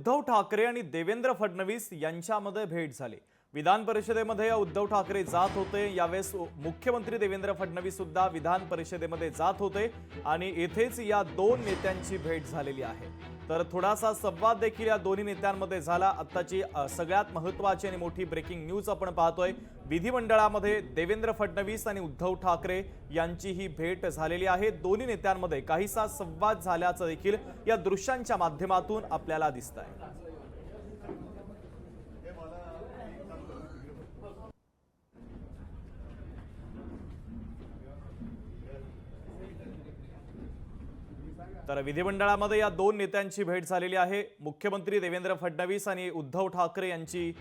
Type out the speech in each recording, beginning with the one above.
उद्धव ठाकरे आणि देवेंद्र फडणवीस यांच्यामध्ये भेट झाली। विधान परिषदेमध्ये उद्धव ठाकरे जात होते, यावेळेस मुख्यमंत्री देवेंद्र फडणवीस सुद्धा विधान परिषदेमध्ये जात होते आणि येथेच या दोन नेत्यांची भेट झालेली आहे। तर थोडासा संवाद देखील या दोन्ही नेत्यांमध्ये झाला। आत्ताची सगळ्यात महत्त्वाची आणि मोठी ब्रेकिंग न्यूज आपण पाहतोय। विधिमंडळामध्ये देवेंद्र फडणवीस आणि उद्धव ठाकरे यांची ही भेट झालेली आहे। दोन्ही नेत्यांमध्ये काहीसा संवाद झाल्याचं देखील या दृश्यांच्या माध्यमातून आपल्याला दिसतंय। तर विधिमंडळामध्ये या दोन नेत्यांची भेट झालेली आहे। मुख्यमंत्री देवेंद्र फडणवीस आणि उद्धव ठाकरे यांची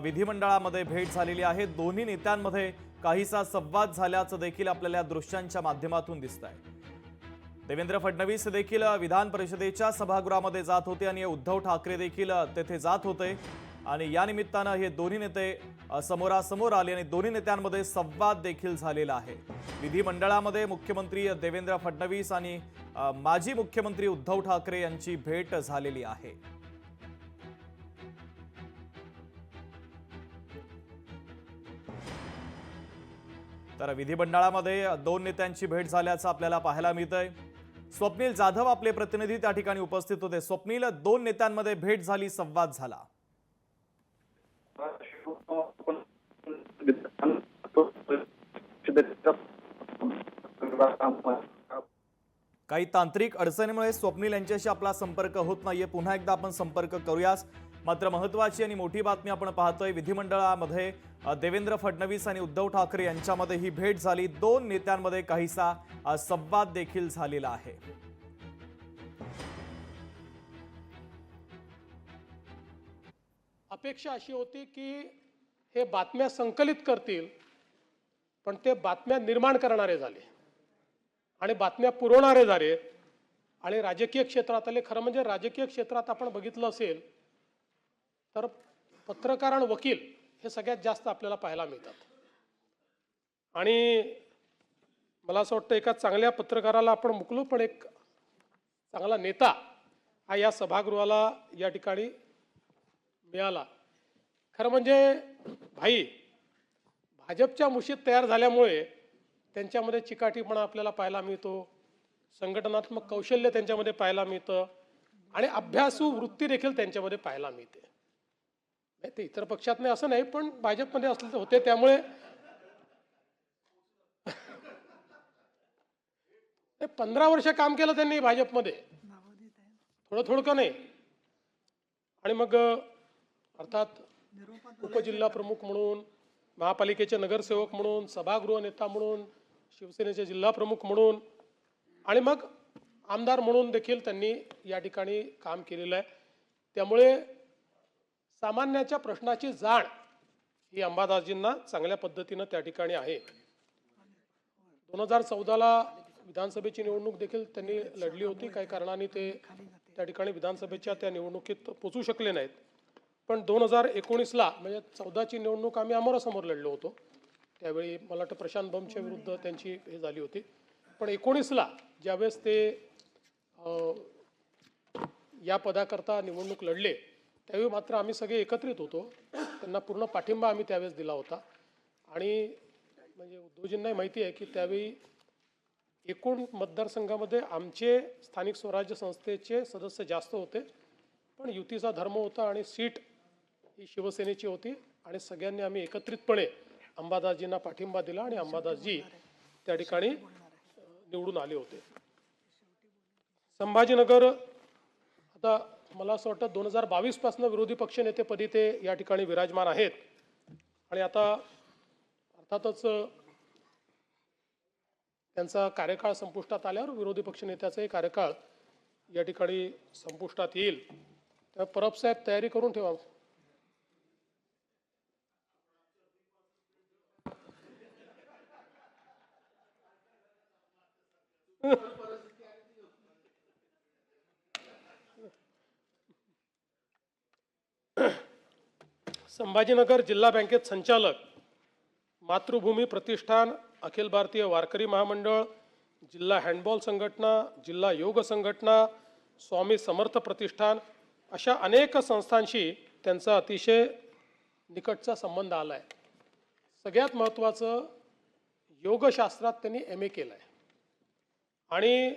विधिमंडळामध्ये भेट झालेली आहे। दोन्ही नेत्यांमध्ये काहीसा संवाद झाल्याचं देखील आपल्याला दृश्यांच्या माध्यमातून दिसतंय। देवेंद्र फडणवीस देखील विधान परिषदेच्या सभागृहामध्ये जात होते आणि उद्धव ठाकरे देखील तेथे जात होते आणि या निमित्तानं हे दोन्ही नेते समोरासमोर आले आणि दोन्ही नेत्यांमध्ये संवाद देखील झालेला आहे। विधिमंडळामध्ये मुख्यमंत्री देवेंद्र फडणवीस आणि माजी मुख्यमंत्री उद्धव ठाकरे यांची भेट झालेली आहे। तर विधिमंडळामध्ये दोन नेत्यांची भेट झाल्याचं आपल्याला पाहायला मिळतंय। स्वप्नील जाधव आपले प्रतिनिधी त्या ठिकाणी उपस्थित होते। स्वप्नील, दोन नेत्यांमध्ये भेट झाली, संवाद झाला। काही तांत्रिक अडचणीमुळे स्वप्नील यांच्याशी आपला संपर्क होत नाहीये। पुन्हा एकदा आपण संपर्क करूयास। मात्र महत्त्वाची आणि मोठी बातमी आपण पाहतोय, विधिमंडळामध्ये देवेंद्र फडणवीस आणि उद्धव ठाकरे यांच्यामध्ये ही भेट झाली। दोन नेत्यांमध्ये काहीसा संवाद देखील झालेला आहे। अपेक्षा अशी होती की हे बातम्या संकलित करतील, पण ते बातम्या निर्माण करणारे झाले आणि बातम्या पुरवणारे झाले। आणि राजकीय क्षेत्रातले, खरं म्हणजे राजकीय क्षेत्रात आपण बघितलं असेल तर पत्रकार आणि वकील हे सगळ्यात जास्त आपल्याला पाहायला मिळतात। आणि मला असं वाटतं एका चांगल्या पत्रकाराला आपण मुकलो, पण एक चांगला नेता हा या सभागृहाला या ठिकाणी मिळाला। खरं म्हणजे भाजपच्या मुशीत तयार झाल्यामुळे त्यांच्यामध्ये चिकाटीपणा आपल्याला पाहायला मिळतो, संघटनात्मक कौशल्य त्यांच्यामध्ये पाहायला मिळतं आणि अभ्यासू वृत्ती देखील त्यांच्यामध्ये पाहायला मिळते। नाही ते इतर पक्षात नाही असं नाही, पण भाजपमध्ये असले होते, त्यामुळे 15 वर्ष काम केलं त्यांनी भाजपमध्ये, थोडं नाही। आणि मग अर्थात उपजिल्हा प्रमुख म्हणून, महापालिकेचे नगरसेवक म्हणून, सभागृह नेता म्हणून, शिवसेनेचे जिल्हा प्रमुख म्हणून आणि मग आमदार म्हणून देखील त्यांनी या ठिकाणी काम केलेलं आहे। त्यामुळे सामान्याच्या प्रश्नाची जाण ही अंबादासजींना चांगल्या पद्धतीनं त्या ठिकाणी आहे। 2014ला विधानसभेची निवडणूक देखील त्यांनी लढली होती। काही कारणाने ते त्या ठिकाणी विधानसभेच्या त्या निवडणुकीत पोचू शकले नाहीत, पण 2019ला म्हणजे 14ची निवडणूक आम्ही अमरासमोर लढलो होतो। त्यावेळी मला वाटतं प्रशांत बंबच्या विरुद्ध त्यांची हे झाली होती। पण 19ला ज्यावेळेस ते या पदाकरता निवडणूक लढले त्यावेळी मात्र आम्ही सगळे एकत्रित होतो, त्यांना पूर्ण पाठिंबा आम्ही त्यावेळेस दिला होता। आणि म्हणजे उद्धवजींनाही माहिती आहे की त्यावेळी एकूण मतदारसंघामध्ये आमचे स्थानिक स्वराज्य संस्थेचे सदस्य जास्त होते, पण युतीचा धर्म होता आणि सीट ही शिवसेनेची होती आणि सगळ्यांनी आम्ही एकत्रितपणे अंबादासजींना पाठिंबा दिला आणि अंबादासजी त्या ठिकाणी निवडून आले होते। संभाजीनगर आता मला असं वाटतं 2022 पासून विरोधी पक्षनेतेपदी ते या ठिकाणी विराजमान आहेत आणि आता अर्थातच त्यांचा कार्यकाळ संपुष्टात आल्यावर विरोधी पक्षनेत्याचाही कार्यकाळ या ठिकाणी संपुष्टात येईल। तर परब साहेब तयारी करून ठेवा। संभाजीनगर जिल्हा बँकेत संचालक, मातृभूमी प्रतिष्ठान, अखिल भारतीय वारकरी महामंडळ, जिल्हा हँडबॉल संघटना, जिल्हा योग संघटना, स्वामी समर्थ प्रतिष्ठान अशा अनेक संस्थांशी त्यांचा अतिशय निकटचा संबंध आला आहे. सगळ्यात महत्त्वाचं, योगशास्त्रात त्यांनी MA केलं आहे आणि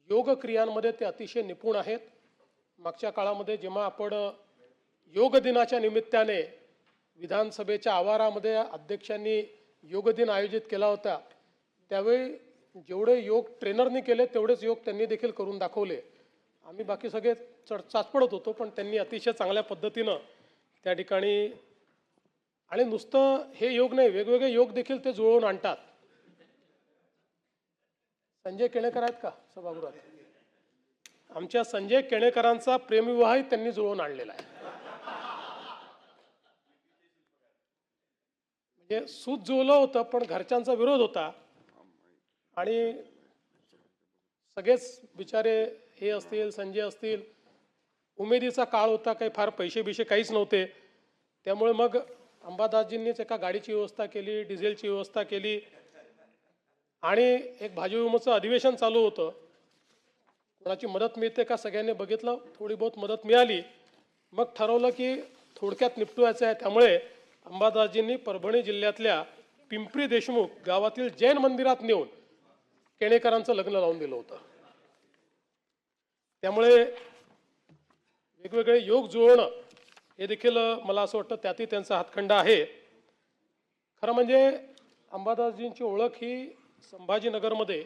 योग क्रियांमध्ये ते अतिशय निपुण आहेत. मागच्या काळामध्ये जेव्हा आपण योग दिनाच्या निमित्ताने विधानसभेच्या आवारामध्ये अध्यक्षांनी योग दिन आयोजित केला होता, त्यावेळी जेवढे योग ट्रेनरनी केले तेवढेच योग त्यांनी देखील करून दाखवले. आम्ही बाकी सगळे चाचपडत होतो, पण त्यांनी अतिशय चांगल्या पद्धतीनं त्या ठिकाणी, आणि नुसतं हे योग नाही, वेगवेगळे योग देखील ते जुळवून आणतात. संजय केणेकर आहेत का सभागृहात? आमच्या संजय केणेकरांचा प्रेमविवाहही त्यांनी जुळवून आणलेला आहे. म्हणजे सूत जुळलं होतं, पण घरच्यांचा विरोध होता आणि सगळेच बिचारे, हे असतील, संजय असतील, उमेदीचा काळ होता, काही फार पैसे बिशे काहीच नव्हते. त्यामुळे मग अंबादासजींनीच एका गाडीची व्यवस्था केली, डिझेलची व्यवस्था केली आणि एक भाजी विमोचं अधिवेशन चालू होतं. कोणाची मदत मिळते का सगळ्यांनी बघितलं, थोडी बहुत मदत मिळाली. मग ठरवलं की थोडक्यात निपटवायचं आहे. त्यामुळे अंबादासजींनी परभणी जिल्ह्यातल्या पिंपरी देशमुख गावातील जैन मंदिरात नेऊन केणेकरांचं लग्न लावून दिलं होतं. त्यामुळे वेगवेगळे योग जुळवणं हे देखील मला असं वाटतं त्यातही त्यांचा हातखंडा आहे. खरं म्हणजे अंबादासजींची ओळख ही संभाजीनगरमध्ये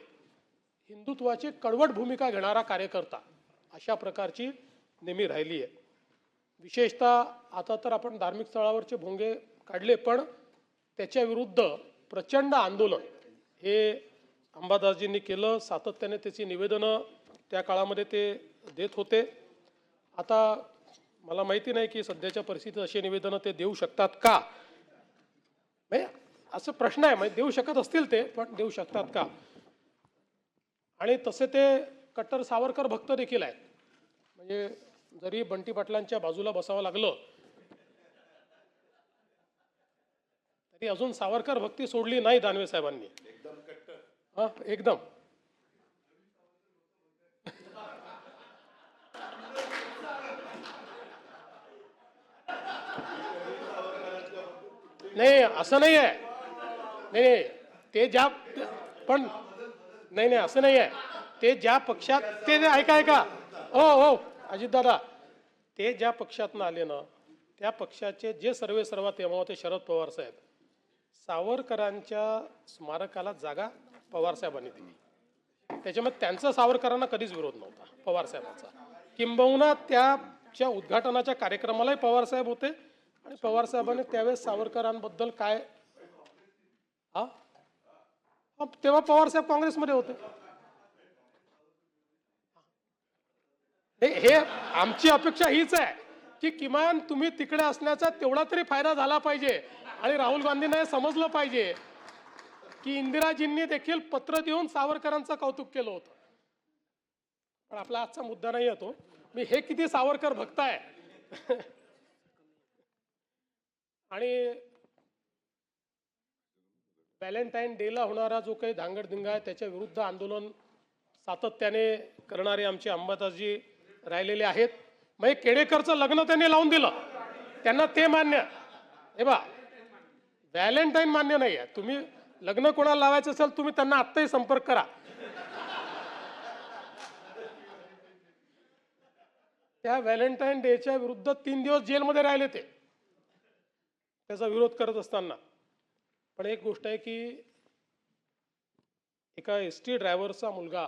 हिंदुत्वाची कडवट भूमिका घेणारा कार्यकर्ता अशा प्रकारची नेहमी राहिली आहे. विशेषतः आता तर आपण धार्मिक स्थळावरचे भोंगे काढले, पण त्याच्या विरुद्ध प्रचंड आंदोलन हे अंबादासजींनी केलं. सातत्याने त्याची निवेदनं त्या काळामध्ये ते देत होते. आता मला माहिती नाही की सध्याच्या परिस्थितीत अशी निवेदनं ते देऊ शकतात का, म्हणजे असं प्रश्न आहे. म्हणजे देऊ शकत असतील ते, पण देऊ शकतात का? आणि तसे ते कट्टर सावरकर भक्त देखील आहेत. म्हणजे जरी बंटी पाटलांच्या बाजूला बसावं लागलं तरी अजून सावरकर भक्ती सोडली नाही दानवे साहेबांनी. हा, एकदम. नाही, असं नाही आहे. नाही, ते ज्या, पण नाही नाही असं नाही आहे. ते ज्या पक्षात, ते ऐका हो अजितदादा, ते ज्या पक्षातून आले ना, त्या पक्षाचे जे सर्वे सर्वा तेव्हा होते शरद पवार साहेब, सावरकरांच्या स्मारकाला जागा पवार साहेबांनी दिली. त्याच्यामुळे त्यांचा सावरकरांना कधीच विरोध नव्हता पवार साहेबांचा. किंबहुना त्याच्या उद्घाटनाच्या कार्यक्रमालाही पवार साहेब होते आणि पवार साहेबांनी त्यावेळेस सावरकरांबद्दल काय, तेव्हा पवार साहेब काँग्रेसमध्ये होते. हे आमची अपेक्षा हीच आहे की किमान तुम्ही तिकडे असण्याचा तेवढा तरी फायदा झाला पाहिजे. आणि राहुल गांधींना हे समजलं पाहिजे की इंदिराजींनी देखील पत्र देऊन सावरकरांचं कौतुक केलं होतं. पण आपला आजचा मुद्दा नाही येतो. मी हे किती सावरकर भक्त आहे आणि व्हॅलेंटाईन डेला होणारा जो काही धांगडधिंगा आहे त्याच्या विरुद्ध आंदोलन सातत्याने करणारे आमचे अंबादासजी राहिलेले आहेत. मग केणेकरचं लग्न त्यांनी लावून दिलं, त्यांना ते मान्य. हे बा, व्हॅलेंटाईन मान्य नाही आहे. तुम्ही लग्न कोणाला लावायचं असेल तुम्ही त्यांना आत्ताही संपर्क करा. त्या व्हॅलेंटाईन डेच्या विरुद्ध 3 दिवस जेलमध्ये राहिले ते, त्याचा विरोध करत असताना. पण एक गोष्ट आहे की एका ST ड्रायव्हरचा मुलगा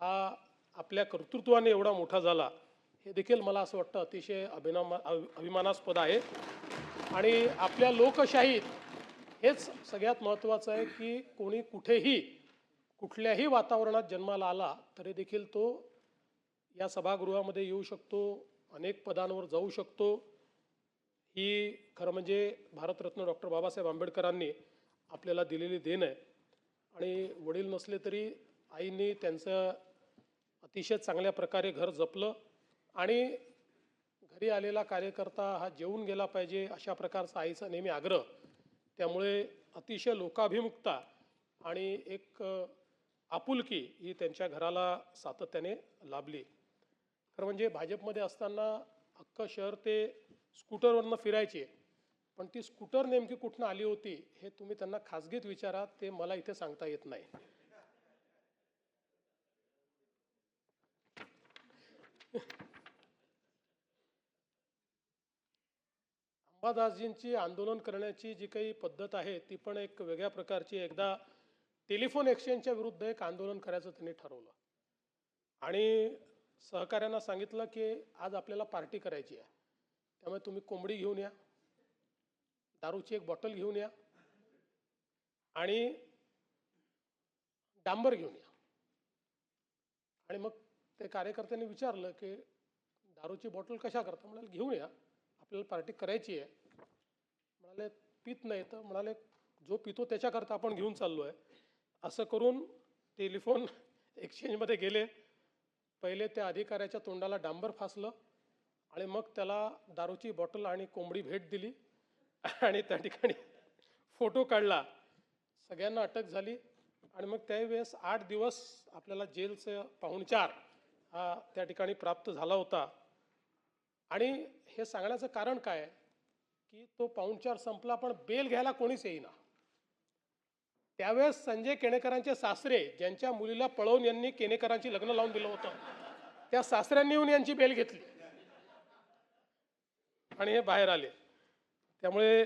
हा आपल्या कर्तृत्वाने एवढा मोठा झाला, हे देखील मला असं वाटतं अतिशय अभिमानास्पद आहे. आणि आपल्या लोकशाहीत हेच सगळ्यात महत्त्वाचं आहे की कोणी कुठेही कुठल्याही वातावरणात जन्माला आला तरी देखील तो या सभागृहामध्ये येऊ शकतो, अनेक पदांवर जाऊ शकतो. ही खरं म्हणजे भारतरत्न डॉक्टर बाबासाहेब आंबेडकरांनी आपल्याला दिलेली देण आहे. आणि वडील नसले तरी आईंनी त्यांचं अतिशय चांगल्या प्रकारे घर जपलं आणि घरी आलेला कार्यकर्ता हा जेवून गेला पाहिजे अशा प्रकारचा आईचा नेहमी आग्रह. त्यामुळे अतिशय लोकाभिमुखता आणि एक आपुलकी ही त्यांच्या घराला सातत्याने लाभली. खरं म्हणजे भाजपमध्ये असताना अख्खं शहर ते स्कूटरवरनं फिरायचे, पण ती स्कूटर नेमकी कुठनं आली होती हे तुम्ही त्यांना खाजगीत विचारा, ते मला इथे सांगता येत नाही. अंबादासजींची आंदोलन करण्याची जी काही पद्धत आहे ती पण एक वेगळ्या प्रकारची. एकदा टेलिफोन एक्सचेंजच्या विरुद्ध एक आंदोलन करायचं त्यांनी ठरवलं आणि सहकाऱ्यांना सांगितलं की आज आपल्याला पार्टी करायची आहे, त्यामुळे तुम्ही कोंबडी घेऊन या, दारूची एक बॉटल घेऊन या आणि डांबर घेऊन या. आणि मग ते कार्यकर्त्यांनी विचारलं की दारूची बॉटल कशा करता? म्हणाले घेऊन या, आपल्याला पार्टी करायची आहे. म्हणाले पित नाही, तर म्हणाले जो पितो त्याच्याकरता आपण घेऊन चाललो आहे. असं करून टेलिफोन एक्सचेंजमध्ये गेले. पहिले त्या अधिकाऱ्याच्या तोंडाला डांबर फासलं आणि मग त्याला दारूची बॉटल आणि कोंबडी भेट दिली आणि त्या ठिकाणी फोटो काढला. सगळ्यांना अटक झाली आणि मग त्यावेळेस 8 दिवस आपल्याला जेलचं पाहुणचार हा त्या ठिकाणी प्राप्त झाला होता. आणि हे सांगण्याचं कारण काय की तो पाहुणचार संपला पण बेल घ्यायला कोणीच येईना. त्यावेळेस संजय केणेकरांचे सासरे, ज्यांच्या मुलीला पळवून यांनी केणेकरांची लग्न लावून दिलं होतं, त्या सासऱ्यांनी येऊन यांची बेल घेतली आणि हे बाहेर आले. त्यामुळे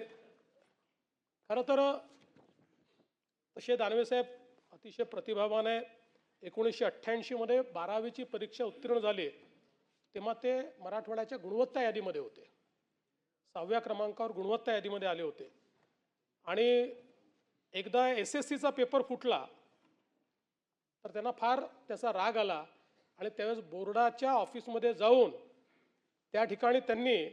खरं तर तसे दानवे साहेब अतिशय प्रतिभावान आहे. 1988 मध्ये 12वीची परीक्षा उत्तीर्ण झाली तेव्हा ते मराठवाड्याच्या गुणवत्ता यादीमध्ये होते. 6व्या क्रमांकावर गुणवत्ता यादीमध्ये आले होते. आणि एकदा SSCचा पेपर फुटला तर त्यांना फार त्याचा राग आला आणि त्यावेळेस बोर्डाच्या ऑफिसमध्ये जाऊन त्या ठिकाणी त्यांनी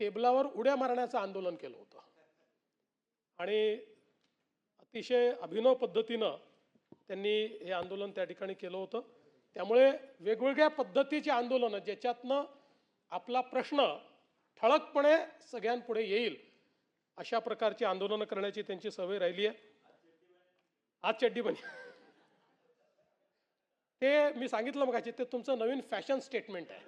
टेबलावर उड्या मारण्याचं आंदोलन केलं होतं. आणि अतिशय अभिनव पद्धतीनं त्यांनी हे आंदोलन त्या ठिकाणी केलं होतं. त्यामुळे वेगवेगळ्या पद्धतीची आंदोलनं ज्याच्यातनं आपला प्रश्न ठळकपणे सगळ्यांपुढे येईल अशा प्रकारची आंदोलनं करण्याची त्यांची सवय राहिली आहे. आज चड्डी बनी ते मी सांगितलं मगाशी, ते तुमचं नवीन फॅशन स्टेटमेंट आहे.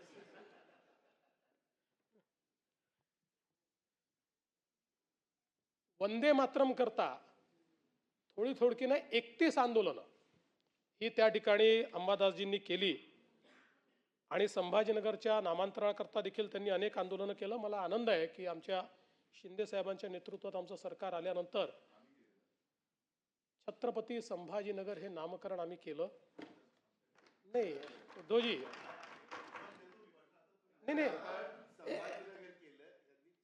वंदे मातरम करता थोडी नाही 31 आंदोलनं ही त्या ठिकाणी अंबादासजींनी केली. आणि संभाजीनगरच्या नामांतराकरता देखील त्यांनी अनेक आंदोलनं केलं. मला आनंद आहे की आमच्या शिंदे साहेबांच्या नेतृत्वात आमचं सरकार आल्यानंतर छत्रपती संभाजीनगर हे नामकरण आम्ही केलं. नाही उद्धवजी, नाही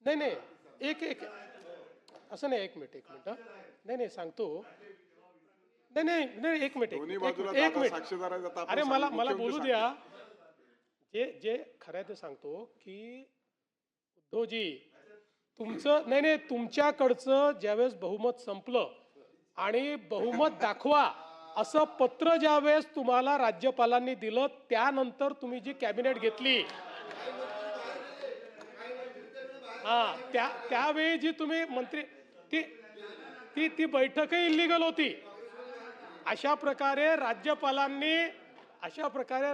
नाही नाही एक एक असं नाही, एक मिनिट नाही सांगतो. नाही एक मिनिट अरे मला बोलू द्या. जे खरं आहे ते सांगतो की उद्धवजी तुमचं नाही तुमच्याकडचं ज्यावेळेस बहुमत संपलं आणि बहुमत दाखवा असं पत्र ज्यावेळेस तुम्हाला राज्यपालांनी दिलं त्यानंतर तुम्ही जी कॅबिनेट घेतली त्यावेळी जी तुम्ही मंत्री ती बैठकही इल्लीगल होती. अशा प्रकारे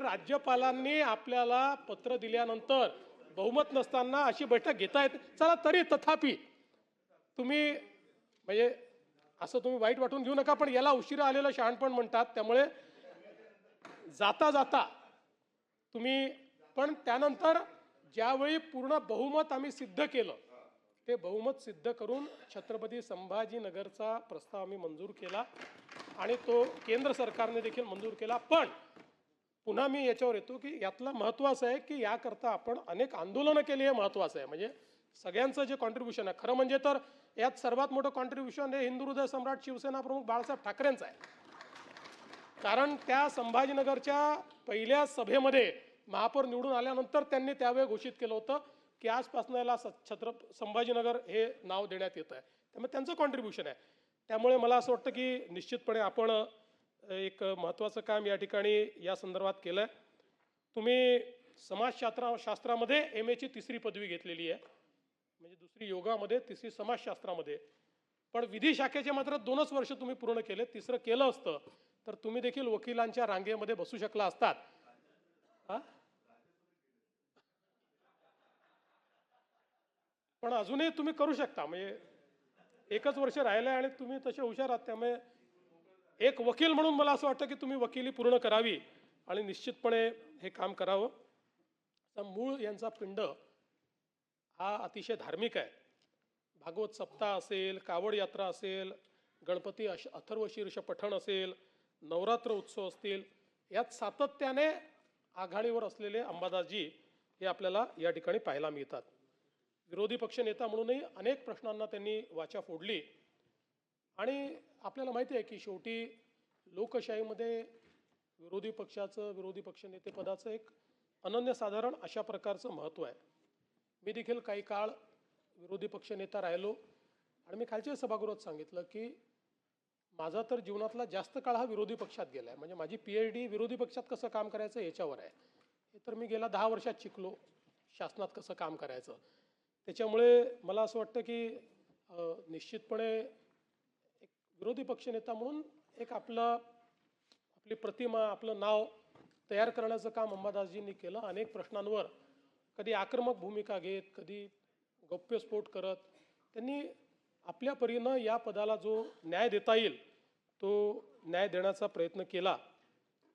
राज्यपालांनी आपल्याला पत्र दिल्यानंतर बहुमत नसताना अशी बैठक घेता येते. चला तरी तथापि तुम्ही म्हणजे असं तुम्ही वाईट वाटून घेऊ नका, पण याला उशिरा आलेलं शहाणपण म्हणतात. त्यामुळे जाता तुम्ही पण त्यानंतर ज्यावेळी पूर्ण बहुमत आम्ही सिद्ध केलं ते बहुमत सिद्ध करून छत्रपती संभाजीनगरचा प्रस्ताव आम्ही मंजूर केला आणि तो केंद्र सरकारने देखील मंजूर केला. पण पुन्हा मी याच्यावर येतो की यातलं महत्त्वाचं आहे की याकरता आपण अनेक आंदोलनं केली हे महत्त्वाचं आहे. म्हणजे सगळ्यांचं जे कॉन्ट्रीब्युशन आहे, खरं म्हणजे तर यात सर्वात मोठं कॉन्ट्रीब्युशन हे हिंदू हृदय सम्राट शिवसेना प्रमुख बाळासाहेब ठाकरेंचं आहे. कारण त्या संभाजीनगरच्या पहिल्या सभेमध्ये महापौर निवडून आल्यानंतर त्यांनी त्यावेळी घोषित केलं होतं की आजपासून याला संभाजीनगर हे नाव देण्यात येतं आहे. त्यामुळे त्यांचं कॉन्ट्रीब्युशन आहे. त्यामुळे मला असं वाटतं की निश्चितपणे आपण एक महत्त्वाचं काम या ठिकाणी या संदर्भात केलं आहे. तुम्ही समाजशास्त्रामध्ये MA ची 3री पदवी घेतलेली आहे, म्हणजे 2री योगामध्ये 3री समाजशास्त्रामध्ये. पण विधी शाखेचे मात्र 2च वर्ष तुम्ही पूर्ण केले. 3रं केलं असतं तर तुम्ही देखील वकिलांच्या रांगेमध्ये बसू शकला असतात. पण अजूनही तुम्ही करू शकता. म्हणजे एकच वर्ष राहिलं आणि तुम्ही तसे हुशार आहात. त्यामुळे एक वकील म्हणून मला असं वाटतं की तुम्ही वकिली पूर्ण करावी आणि निश्चितपणे हे काम करावं. तर मूळ यांचा पिंड हा अतिशय धार्मिक आहे. भागवत सप्ताह असेल, कावड यात्रा असेल, गणपती अथर्वशीर्ष पठण असेल, नवरात्र उत्सव असतील, यात सातत्याने आघाडीवर असलेले अंबादासजी हे आपल्याला या ठिकाणी पाहायला मिळतात. विरोधी पक्षनेता म्हणूनही अनेक प्रश्नांना त्यांनी वाचा फोडली. आणि आपल्याला माहिती आहे की शेवटी लोकशाहीमध्ये विरोधी पक्षाचं, विरोधी पक्षनेतेपदाचं एक अनन्यसाधारण अशा प्रकारचं महत्त्व आहे. मी देखील काही काळ विरोधी पक्षनेता राहिलो आणि मी खालच्या सभागृहात सांगितलं की माझा तर जीवनातला जास्त काळ हा विरोधी पक्षात गेला आहे. म्हणजे माझी PhD विरोधी पक्षात कसं काम करायचं याच्यावर आहे. हे तर मी गेल्या 10 वर्षात शिकलो, शासनात कसं काम करायचं. त्याच्यामुळे मला असं वाटतं की निश्चितपणे एक विरोधी पक्षनेता म्हणून एक आपली प्रतिमा, आपलं नाव तयार करण्याचं काम अंबादासजींनी केलं. अनेक प्रश्नांवर कधी आक्रमक भूमिका घेत, कधी गौप्यस्फोट करत त्यांनी आपल्या परीनं या पदाला जो न्याय देता येईल तो न्याय देण्याचा प्रयत्न केला.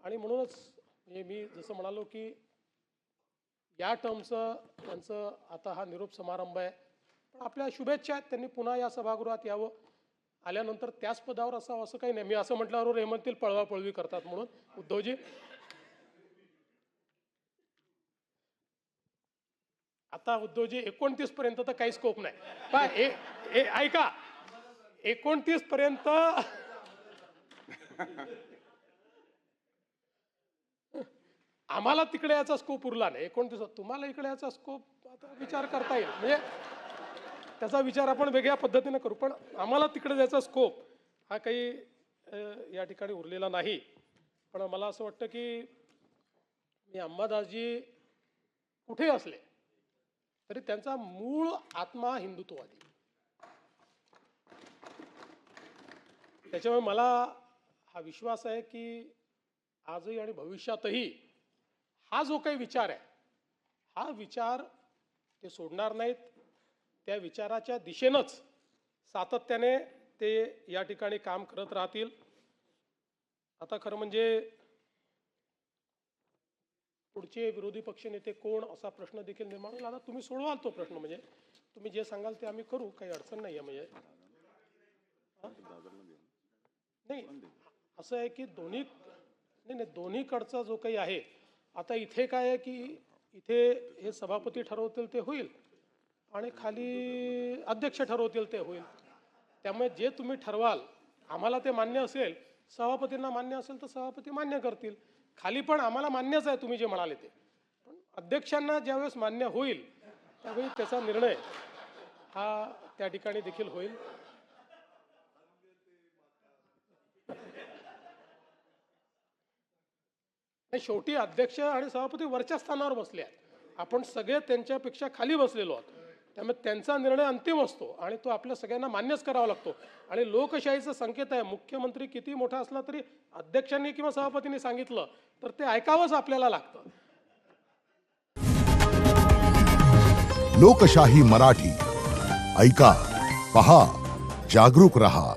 आणि म्हणूनच म्हणजे मी जसं म्हणालो की या टर्मचं त्यांचं आता हा निरोप समारंभ आहे. पण आपल्या शुभेच्छा आहेत. त्यांनी पुन्हा या सभागृहात यावं. आल्यानंतर त्याच पदावर असावं असं काही नाही. मी असं म्हटल्यावर हे म्हणतील पळवापळवी करतात म्हणून. उद्धवजी, आता उद्धवजी 29 पर्यंत तर काही स्कोप नाही. पण ऐका, 29 पर्यंत आम्हाला तिकडे याचा स्कोप उरला नाही. 29 तुम्हाला इकडे याचा स्कोप आता विचार करता येईल. म्हणजे त्याचा विचार आपण वेगळ्या पद्धतीने करू. पण आम्हाला तिकडे जायचा स्कोप हा काही या ठिकाणी उरलेला नाही. पण मला असं वाटतं की मी अंबादासजी कुठे असले तरी त्यांचा मूळ आत्मा हिंदुत्ववादी. त्याच्यामुळे मला हा विश्वास आहे की आजही आणि भविष्यातही हा जो काही विचार आहे हा विचार ते सोडणार नाहीत. त्या विचाराच्या दिशेनंच सातत्याने ते या ठिकाणी काम करत राहतील. आता खरं म्हणजे पुढचे विरोधी पक्षनेते कोण असा प्रश्न देखील निर्माण होईल. आता तुम्ही सोडवाल तो प्रश्न. म्हणजे तुम्ही जे सांगाल ते आम्ही करू, काही अडचण नाही आहे. म्हणजे नाही असं आहे की दोन्हीकडचा जो काही आहे, आता इथे काय आहे की इथे हे सभापती ठरवतील ते होईल आणि खाली अध्यक्ष ठरवतील ते होईल. त्यामुळे जे तुम्ही ठरवाल आम्हाला ते मान्य असेल, सभापतींना मान्य असेल तर सभापती मान्य करतील. खाली पण आम्हाला मान्यच आहे तुम्ही जे म्हणाले ते. पण अध्यक्षांना ज्यावेळेस मान्य होईल त्यावेळी त्याचा निर्णय हा त्या ठिकाणी देखील होईल. शेवटी अध्यक्ष आणि सभापती वरच्या स्थानावर बसले आहेत. आपण सगळे त्यांच्यापेक्षा खाली बसलेलो आहोत. त्यामुळे त्यांचा निर्णय अंतिम असतो आणि तो आपल्या सगळ्यांना मान्यच करावा लागतो. आणि लोकशाहीचा संकेत आहे, मुख्यमंत्री किती मोठा असला तरी अध्यक्षांनी किंवा सभापतींनी सांगितलं तर ते ऐकावंच आपल्याला लागतं. लोकशाही मराठी ऐका, पहा, जागरूक रहा.